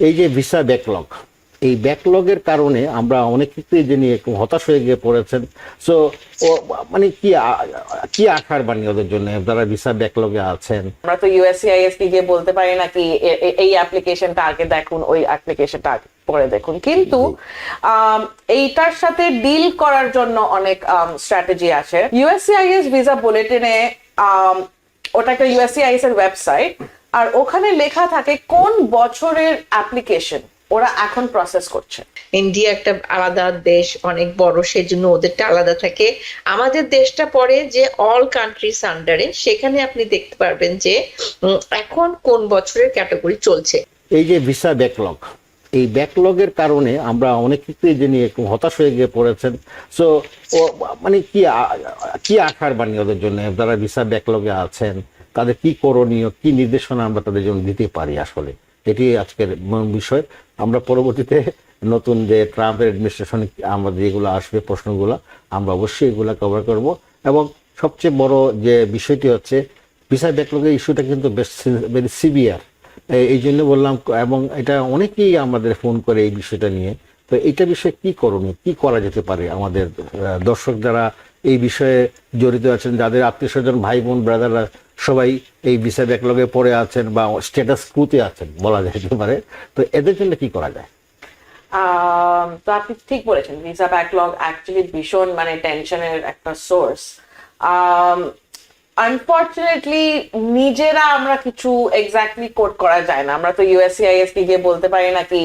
এই যে visa backlog, এই ব্যাকলগের কারণে আমরা অনেক ক্ষেত্রেই যে নিয়ে একটু হতাশ হয়ে গিয়ে পড়েছেন। সো মানে কি আশার বাণী ওদের জন্য যারা ভিসা ব্যাকলগে আছেন? আমরা তো ইউএসসিআইএস কে গিয়ে বলতে পারি না কি এই অ্যাপ্লিকেশনটা আগে দেখুন, ওই অ্যাপ্লিকেশনটা পরে দেখুন, কিন্তু এইটার সাথে ডিল করার জন্য অনেক স্ট্র্যাটেজি আছে। ইউএসসিআইএস ভিসা বুলেটিনে, ওটা একটা ইউএসসিআইএস এর ওয়েবসাইট, আর ওখানে লেখা থাকে কোন বছরের অ্যাপ্লিকেশন ওরা এখন প্রসেস করছে। ইন্ডিয়া একটা আলাদা দেশ, অনেক বড়, সেজন্য ওদেরটা আলাদা থাকে। আমাদের দেশটা পড়ে যে অল কান্ট্রিজ আন্ডারে, সেখানে আপনি দেখতে পারবেন যে এখন কোন বছরের ক্যাটাগরি চলছে। এই যে ভিসা ব্যাকলগ, এই ব্যাকলগের কারণে আমরা অনেক ক্ষেত্রেই যে নিয়ে একটু হতাশ হয়ে গিয়ে পড়েছেন। সো মানে কি আশার বাণী ওদের জন্য যারা ভিসা ব্যাকলগে আছেন, তাদের কি করণীয়, কি নির্দেশনা আমরা তাদের জন্য দিতে পারি? আসলে এটি আজকের বিষয়। আমরা পরবর্তীতে নতুন যে ট্রাম্পের অ্যাডমিনিস্ট্রেশন আমাদের যেগুলো আসবে প্রশ্নগুলো, আমরা অবশ্যই এগুলো কভার করব। এবং সবচেয়ে বড় যে বিষয়টি হচ্ছে ভিসা ব্যাকলগের ইস্যুটা কিন্তু বেশ ভেরি সিভিয়ার, এই জন্য বললাম। এবং এটা অনেকেই আমাদের ফোন করে এই বিষয়টা নিয়ে। তো এইটা বিষয়ে কি করণীয়, কি করা যেতে পারে? আমাদের দর্শক যারা এই বিষয়ে জড়িত আছেন, যাদের আত্মীয় স্বজন, ভাই বোন, ব্রাদাররা সবাই এই ভিসা ব্যাকলগে পড়ে আছেন বা স্ট্যাটাস ক্যুতে আছেন বলা যেতে পারে, তো এদের জন্য কি করা যায়? তো আপনি ঠিক বলেছেন, ভিসা ব্যাকলগ অ্যাকচুয়ালি ভীষণ মানে টেনশনের একটা সোর্স। আনফর্চুনেটলি নিজেরা আমরা কিছু এক্স্যাক্টলি কোড করা যায় না। আমরা তো ইউএসসিআইএস কে গিয়ে বলতে পারি না কি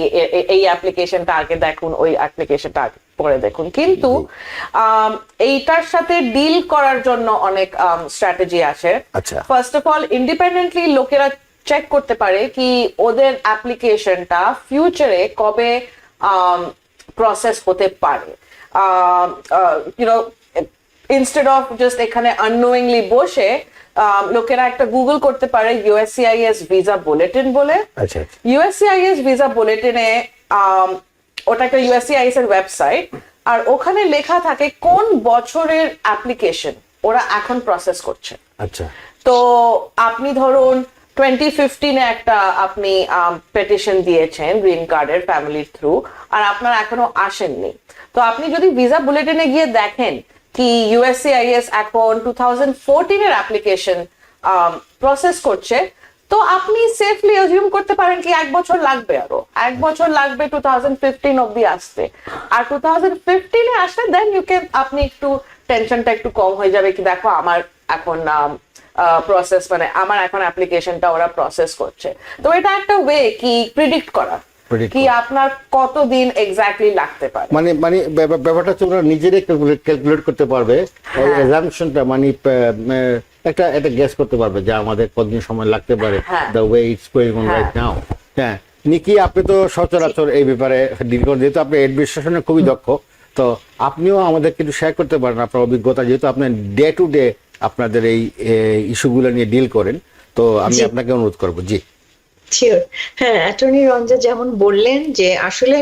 এই অ্যাপ্লিকেশনটা আগে দেখুন, ওই অ্যাপ্লিকেশনটা পরে দেখুন, কিন্তু এইটার সাথে ডিল করার জন্য অনেক স্ট্র্যাটেজি আছে। আচ্ছা, ফার্স্ট অফ অল, ইন্ডিপেন্ডেন্টলি লোকেরা চেক করতে পারে কি ওদের অ্যাপ্লিকেশনটা ফিউচারে কবে প্রসেস হতে পারে। ইউনো, ইনস্টেড অফ জাস্ট এখানে আননোয়িংলি বসে, লোকেরা একটা গুগল করতে পারে ইউএসসিআইএস ভিসা বুলেটিন বলে। আচ্ছা, ইউএসসিআইএস ভিসা বুলেটিনে, ওটা একটা ইউএসসিআইএস এর ওয়েবসাইট, আর ওখানে লেখা থাকে কোন বছরের অ্যাপ্লিকেশন ওরা এখন প্রসেস করছে। আচ্ছা। তো আপনি ধরুন 2015-এ একটা আপনি পেটিশন দিয়েছেন গ্রিন কার্ডের ফ্যামিলির থ্রু, আর আপনার এখনো আসেননি। তো আপনি যদি ভিসা বুলেটিনে গিয়ে দেখেন কি ইউএসসিআইএস এখন 2014-এর অ্যাপ্লিকেশন প্রসেস করছে, তো আপনি সেফলি অ্যাজিউম করতে পারেন কি 1 বছর লাগবে, আরো 1 বছর লাগবে 2015 অব্দি আসতে। আর 2015-এ আসলে দেন ইউ ক্যান, আপনি একটু টেনশনটা একটু কম হয়ে যাবে কি দেখো আমার এখন প্রসেস, মানে আমার এখন অ্যাপ্লিকেশনটা ওরা প্রসেস করছে। তো এটা একটা ওয়ে কি প্রিডিক্ট করা কি আপনার কতদিন এক্স্যাক্টলি লাগতে পারে। মানে মানে ব্যাপারটা হচ্ছে ওরা নিজেরাই ক্যালকুলেট করতে পারবে, অ্যাজাম্পশনটা মানে একটা গ্যাস করতে পারবে যে আমাদের কতদিন সময় লাগতে পারে, the way it's going on right now. হ্যাঁ, নিকি, আপনি তো সচরাচর এই ব্যাপারে ডিল করেন, যেহেতু আপনি অ্যাডমিনিস্ট্রেশনে খুবই দক্ষ, তো আপনিও আমাদের কিন্তু শেয়ার করতে পারেন আপনার অভিজ্ঞতা, যেহেতু আপনি ডে টু ডে আপনাদের এই ইস্যুগুলো নিয়ে ডিল করেন। তো আমি আপনাকে অনুরোধ করবো। জি শিওর। হ্যাঁ, অ্যাটর্নি রঞ্জা যেমন বললেন যে আসলে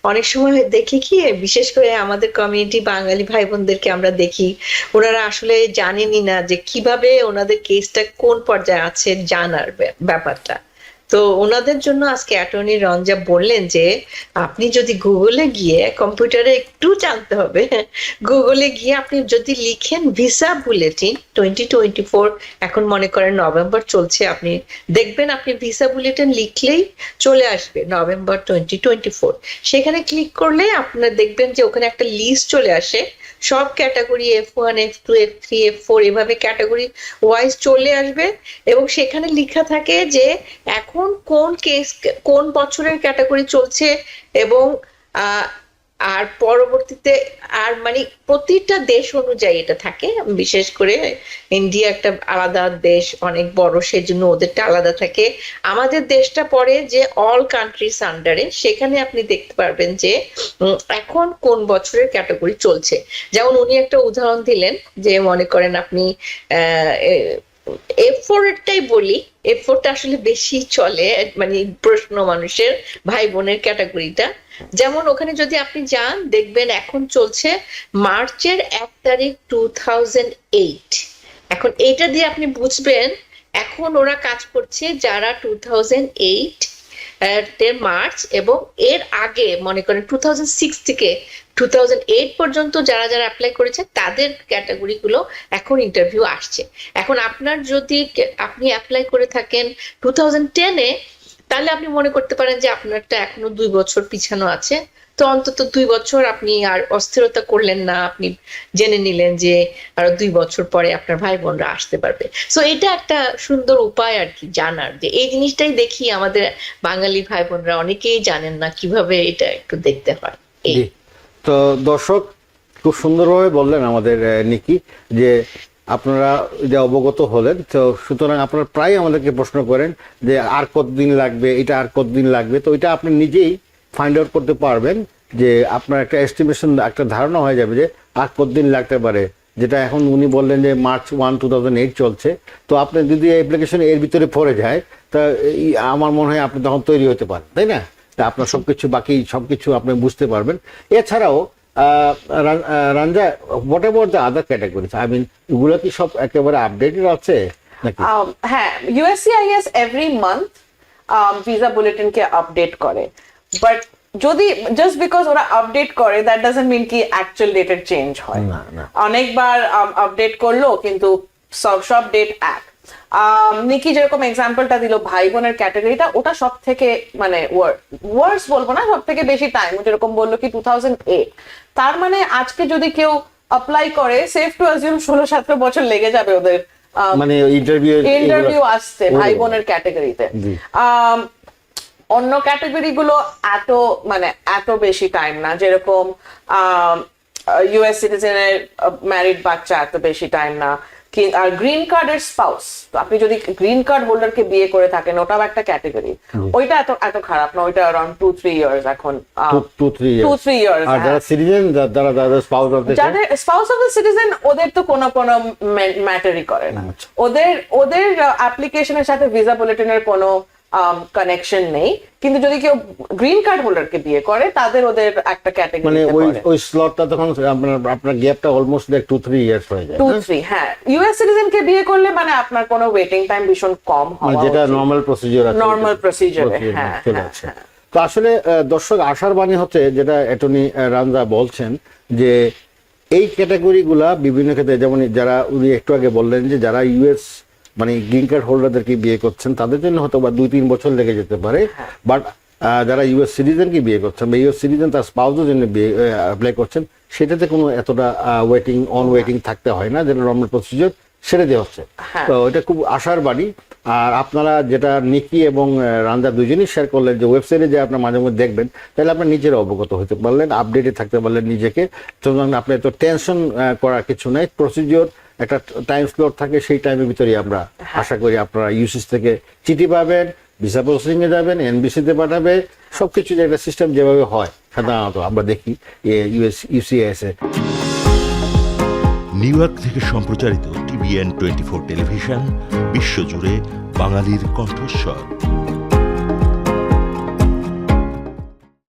অনেক সময় দেখি কি, বিশেষ করে আমাদের কমিউনিটি বাঙালি ভাই বোনদেরকে আমরা দেখি, ওনারা আসলে জানেনই না যে কিভাবে ওনাদের কেসটা কোন পর্যায়ে আছে জানার ব্যাপারটা। তো ওনাদের জন্য আজকে অ্যাটর্নি রঞ্জা বললেন যে আপনি যদি গুগলে গিয়ে, কম্পিউটারে একটু জানতে হবে, গুগলে গিয়ে আপনি যদি লিখেন ভিসা বুলেটিন 2024, এখন মনে করেন নভেম্বর চলছে, আপনি দেখবেন আপনি ভিসা বুলেটিন লিখলেই চলে আসবে নভেম্বর 2024। সেখানে ক্লিক করলে আপনার দেখবেন যে ওখানে একটা লিস্ট চলে আসে, সব category F1, F2, F3, F4 এভাবে ক্যাটাগরি ওয়াইজ চলে আসবে, এবং সেখানে লেখা থাকে যে এখন কোন কেস কোন বছরের ক্যাটাগরি চলছে, এবং আর পরবর্তীতে আর মানে প্রতিটা দেশ অনুযায়ী এটা থাকে। বিশেষ করে ইন্ডিয়া একটা আলাদা দেশ, অনেক বড়, সেজন্য ওদেরটা আলাদা থাকে। আমাদের দেশটা পড়ে যে অল কান্ট্রিজ আন্ডারে, সেখানে আপনি দেখতে পারবেন যে এখন কোন বছরের ক্যাটাগরি চলছে। যেমন উনি একটা উদাহরণ দিলেন যে মনে করেন আপনি F4 এরটাই বলি, F4টা আসলে বেশি চলে, মানে প্রশ্ন মানুষের, ভাই বোনের ক্যাটাগরিটা। যেমন ওখানে যদি আপনি যান দেখবেন এখন চলছে মার্চের 1 তারিখ 2008। এখন এইটা দিয়ে আপনি বুঝবেন এখন ওরা কাজ করছে যারা 2008 মার্চ, এবং এর আগে মনে করেন 2006 থেকে 2008 পর্যন্ত যারা যারা অ্যাপ্লাই করেছে তাদের ক্যাটাগরিগুলো এখন ইন্টারভিউ আসছে। এখন আপনার যদি আপনি অ্যাপ্লাই করে থাকেন 2010-এ, তাহলে আপনি মনে করতে পারেন যে আপনারটা এখনো 2 বছর পিছানো আছে। তো অন্তত 2 বছর আপনি আর অস্থিরতা করলেন না, আপনি জেনে নিলেন যে আরো 2 বছর পরে আপনার ভাই বোনরা আসতে পারবে। সো এটা একটা সুন্দর উপায় আর কি জানার, যে এই জিনিসটাই দেখি আমাদের বাঙালি ভাই বোনরা অনেকেই জানেন না কিভাবে এটা একটু দেখতে হয়। এই জি। তো দর্শক খুব সুন্দরভাবে বললেন আমাদের নিকি যে আপনারা যে অবগত হলেন, তো সুতরাং আপনারা প্রায় আমাদেরকে প্রশ্ন করেন যে আর কতদিন লাগবে, এটা আর কতদিন লাগবে। তো এটা আপনি নিজেই ফাইন্ড আউট করতে পারবেন যে আপনার একটা এস্টিমেশন, একটা ধারণা হয়ে যাবে যে আর কতদিন লাগতে পারে। যেটা এখন উনি বললেন যে মার্চ 1, 2008 চলছে। তো আপনি যদি অ্যাপ্লিকেশন এর ভিতরে পড়ে যায়, তা আমার মনে হয় আপনি তখন তৈরি হতে পারেন, তাই না? তা আপনার সবকিছু বাকি সবকিছু আপনি বুঝতে পারবেন। এছাড়াও Ranja, what about the other categories? I mean, এগুলো কি সব একেবারে আপডেটেড আছে নাকি? হ্যাঁ, USCIS every month visa bulletin কে আপডেট করে, বাট যদি জাস্ট বিকজ ওরা আপডেট করে দ্যাট ডাজন্ট মিন কি অ্যাকচুয়াল ডেটের চেঞ্জ হয়। না, না। অনেকবার আপডেট করলো কিন্তু সব ডেট এক। নিকি যেরকম এক্সাম্পলটা দিল ভাই বোনের ক্যাটাগরিটা, ওটা সব থেকে মানে ওয়ার্স বলবো না, সব থেকে বেশি টাইম যেরকম বললো কি 2008। তার মানে আজকে যদি কেউ অ্যাপ্লাই করে, সেফ টু অ্যাজিউম 16-17 বছর লেগে যাবে ওদের মানে ইন্টারভিউ আসতে ভাই বোনের ক্যাটাগরিতে। জি। অন্য ক্যাটাগরি গুলো এত বেশি টাইম না, যেরকম ইউএস সিটিজেনের ম্যারিড বাচ্চা এত বেশি টাইম না। আর গ্রিন কার্ডের স্পাউস, আপনি যদি গ্রিন কার্ড হোল্ডারকে বিয়ে করে থাকেন, ওটাও একটা ক্যাটাগরি। ওইটা এত খারাপ না, ওইটা অ্যারাউন্ড 2-3 ইয়ার্স এখন। 2-3 ইয়ার্স। আর যারা সিটিজেন, যারা স্পাউস অফ দ্য, যাদের স্পাউস অফ দ্য সিটিজেন, ওদের তো কোনো ম্যাটারই করে না। ওদের অ্যাপ্লিকেশনের সাথে ভিসা বুলেটিনের কোনো কানেকশন নেই। কিন্তু যদি কেউ গ্রিন কার্ড হোল্ডারকে বিয়ে করে, ওদের একটা ক্যাটাগরি, মানে ওই স্লটটা তখন আপনার গ্যাপটা অলমোস্ট 2-3 ইয়ার্স হয়ে যায়। 2-3, হ্যাঁ। ইউএস সিটিজেনকে বিয়ে করলে মানে আপনার কোনো ওয়েটিং টাইম ভীষণ কম মানে হওয়া যেটা উচিত। নরমাল প্রসিডিউর আছে, নরমাল প্রসিডিউরে, হ্যাঁ, চলে হ্যাঁ, আসে। হ্যাঁ। তো আসলে দর্শক, আশার বাণী হচ্ছে যেটা অ্যাটর্নি রাঞ্জা বলছেন, যে এই ক্যাটাগরিগুলা বিভিন্ন ক্ষেত্রে, যেমন যারা উনি একটু আগে বললেন যে যারা ইউএস মানে গ্রিন কার্ড হোল্ডারদেরকে বিয়ে করছেন, তাদের জন্য হয়তো বা 2-3 বছর লেগে যেতে পারে। বাট যারা ইউএস সিটিজেনকে বিয়ে করছেন বা ইউএস সিটিজেন তার স্পাউসের জন্য বিয়ে অ্যাপ্লাই করছেন, সেটাতে কোনো এতটা ওয়েটিং থাকতে হয় না, যেটা নর্মাল প্রসিডিউর সেটা দিয়ে হচ্ছে। তো এটা খুব আশার বাণী। আর আপনারা যেটা নিকি এবং রাঞ্জা দুজনই শেয়ার করলেন, যে ওয়েবসাইটে যে আপনার মাঝে মধ্যে দেখবেন, তাহলে আপনার নিজেরা অবগত হতে পারলেন, আপডেটে থাকতে পারলেন নিজেকে। সুতরাং আপনি এত টেনশন করার কিছু নাই। প্রসিডিওর একটা টাইম স্লট থাকে, সেই টাইমের ভিতরেই আমরা আশা করি আপনারা ইউসিস থেকে চিঠি পাবেন, ভিসা প্রসেসিং এ যাবেন, এনবিসিতে পাঠাবে, সবকিছু যে একটা সিস্টেম যেভাবে হয় সাধারণত আমরা দেখি ইউসিএস এ। নিউ ইয়র্ক থেকে সম্প্রচারিত TVN 24 টেলিভিশন বিশ্বজুড়ে বাঙালির কণ্ঠস্বর।